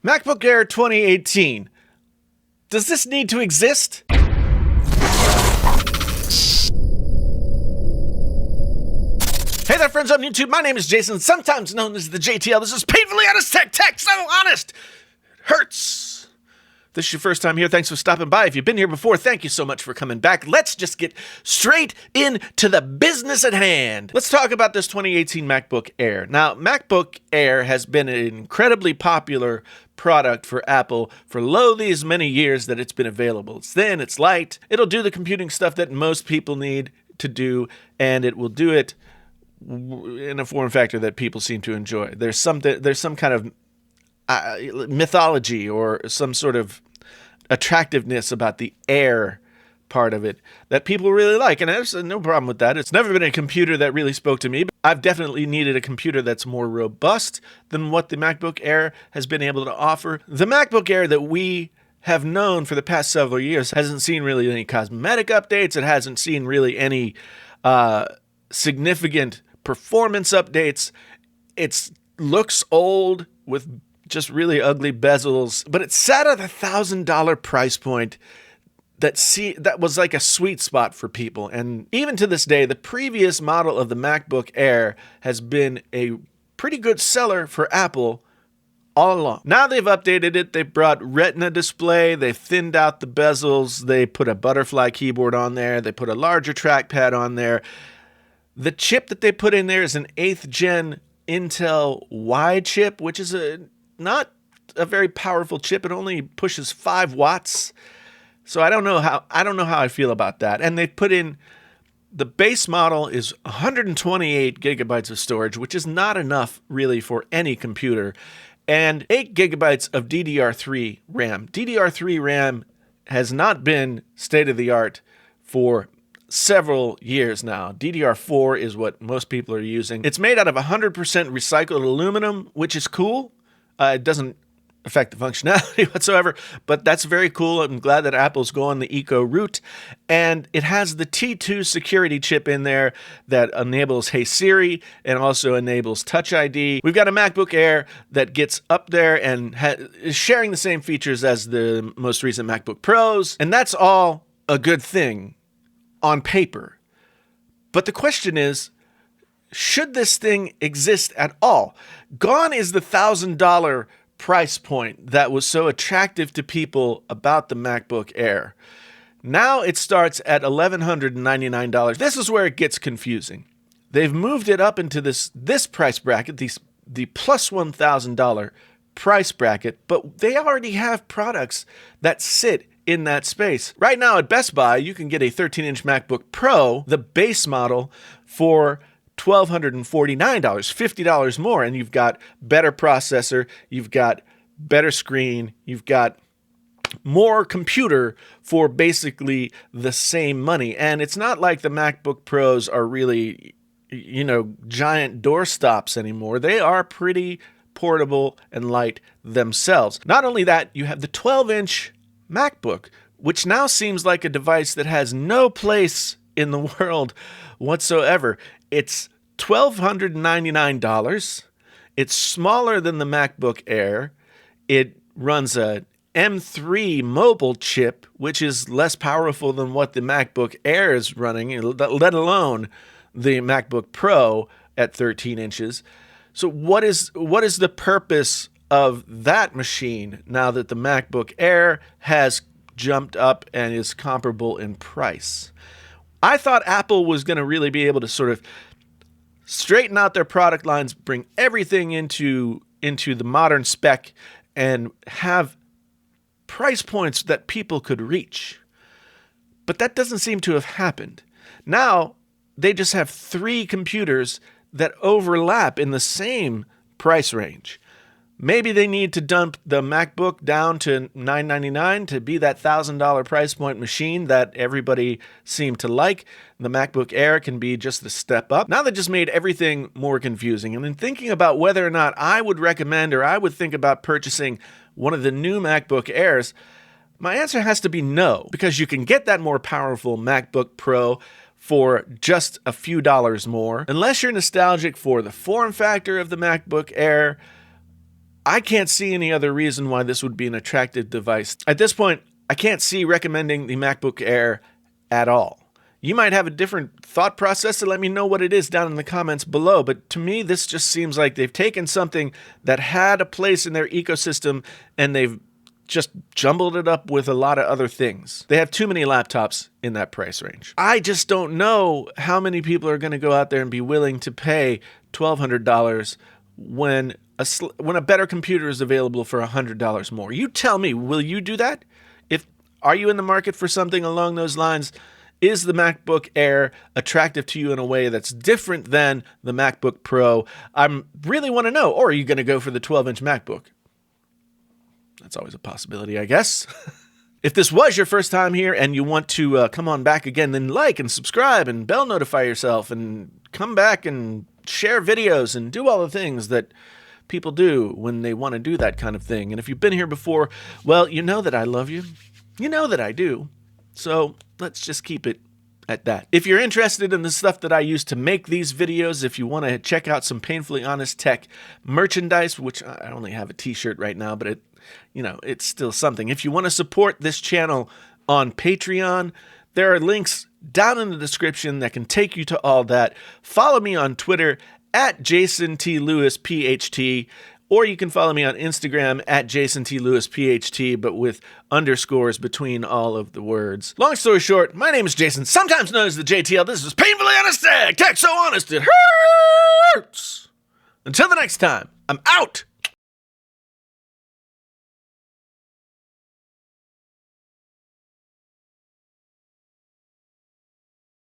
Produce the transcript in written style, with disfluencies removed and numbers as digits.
MacBook Air 2018. Does this need to exist? Hey there, friends on YouTube. My name is Jason, sometimes known as the JTL. This is Painfully Honest Tech, so honest. It hurts. If this is your first time here, thanks for stopping by. If you've been here before, thank you so much for coming back. Let's just get straight into the business at hand. Let's talk about this 2018 MacBook Air. Now, MacBook Air has been an incredibly popular product for Apple for these many years that it's been available. It's thin, it's light, it'll do the computing stuff that most people need to do, and it will do it in a form factor that people seem to enjoy. There's some kind of mythology or some sort of attractiveness about the Air part of it that people really like, and there's no problem with that. It's never been a computer that really spoke to me, but I've definitely needed a computer that's more robust than what the MacBook Air has been able to offer. The MacBook Air that we have known for the past several years hasn't seen really any cosmetic updates. It hasn't seen really any significant performance updates. It looks old with just really ugly bezels, but it sat at $1,000 price point that was like a sweet spot for people. And even to this day, the previous model of the MacBook Air has been a pretty good seller for Apple all along. Now they've updated it. They've brought Retina display. They've thinned out the bezels. They put a butterfly keyboard on there. They put a larger trackpad on there. The chip that they put in there is an 8th gen Intel Y chip, which is not a very powerful chip. It only pushes 5 watts. So I don't know how I feel about that. And they put in the base model is 128 gigabytes of storage, which is not enough really for any computer, and 8 gigabytes of DDR3 RAM. DDR3 RAM has not been state of the art for several years now. DDR4 is what most people are using. It's made out of 100% recycled aluminum, which is cool. It doesn't affect the functionality whatsoever, but that's very cool. I'm glad that Apple's going the eco route. And it has the T2 security chip in there that enables Hey Siri and also enables Touch ID. We've got a MacBook Air that gets up there and is sharing the same features as the most recent MacBook Pros, and that's all a good thing on paper. But the question is, should this thing exist at all? Gone is the $1,000 price point that was so attractive to people about the MacBook Air. Now it starts at $1,199. This is where it gets confusing. They've moved it up into this price bracket, the plus $1,000 price bracket, but they already have products that sit in that space. Right now at Best Buy, you can get a 13-inch MacBook Pro, the base model, for $1,249, $50 more, and you've got better processor, you've got better screen, you've got more computer for basically the same money. And it's not like the MacBook Pros are really, giant doorstops anymore. They are pretty portable and light themselves. Not only that, you have the 12-inch MacBook, which now seems like a device that has no place in the world whatsoever. It's $1,299. It's smaller than the MacBook Air. It runs a M3 mobile chip, which is less powerful than what the MacBook Air is running, let alone the MacBook Pro at 13 inches. So what is the purpose of that machine now that the MacBook Air has jumped up and is comparable in price? I thought Apple was going to really be able to sort of straighten out their product lines, bring everything into the modern spec, and have price points that people could reach. But that doesn't seem to have happened. Now, they just have 3 computers that overlap in the same price range. Maybe they need to dump the MacBook down to $999 to be that $1,000 price point machine that everybody seemed to like. The MacBook Air can be just the step up. Now they just made everything more confusing. And in thinking about whether or not I would recommend or I would think about purchasing one of the new MacBook Airs, my answer has to be no, because you can get that more powerful MacBook Pro for just a few dollars more. Unless you're nostalgic for the form factor of the MacBook Air, I can't see any other reason why this would be an attractive device. At this point, I can't see recommending the MacBook Air at all. You might have a different thought process, so let me know what it is down in the comments below. But to me, this just seems like they've taken something that had a place in their ecosystem and they've just jumbled it up with a lot of other things. They have too many laptops in that price range. I just don't know how many people are going to go out there and be willing to pay $1,200 when a better computer is available for $100 more. You tell me, will you do that? Are you in the market for something along those lines? Is the MacBook Air attractive to you in a way that's different than the MacBook Pro? I really want to know. Or are you going to go for the 12-inch MacBook? That's always a possibility, I guess. If this was your first time here and you want to come on back again, then like and subscribe and bell notify yourself and come back and share videos and do all the things that people do when they want to do that kind of thing. And if you've been here before, well, you know that I love you. You know that I do. So let's just keep it at that. If you're interested in the stuff that I use to make these videos, if you want to check out some Painfully Honest Tech merchandise, which I only have a t-shirt right now, but it's still something. If you want to support this channel on Patreon, there are links down in the description that can take you to all that. Follow me on Twitter at JasonTLewisPHT, or you can follow me on Instagram at JasonTLewisPHT, but with underscores between all of the words. Long story short, my name is Jason, sometimes known as the JTL. This is Painfully Honest Tech. Tech so honest it hurts. Until the next time, I'm out.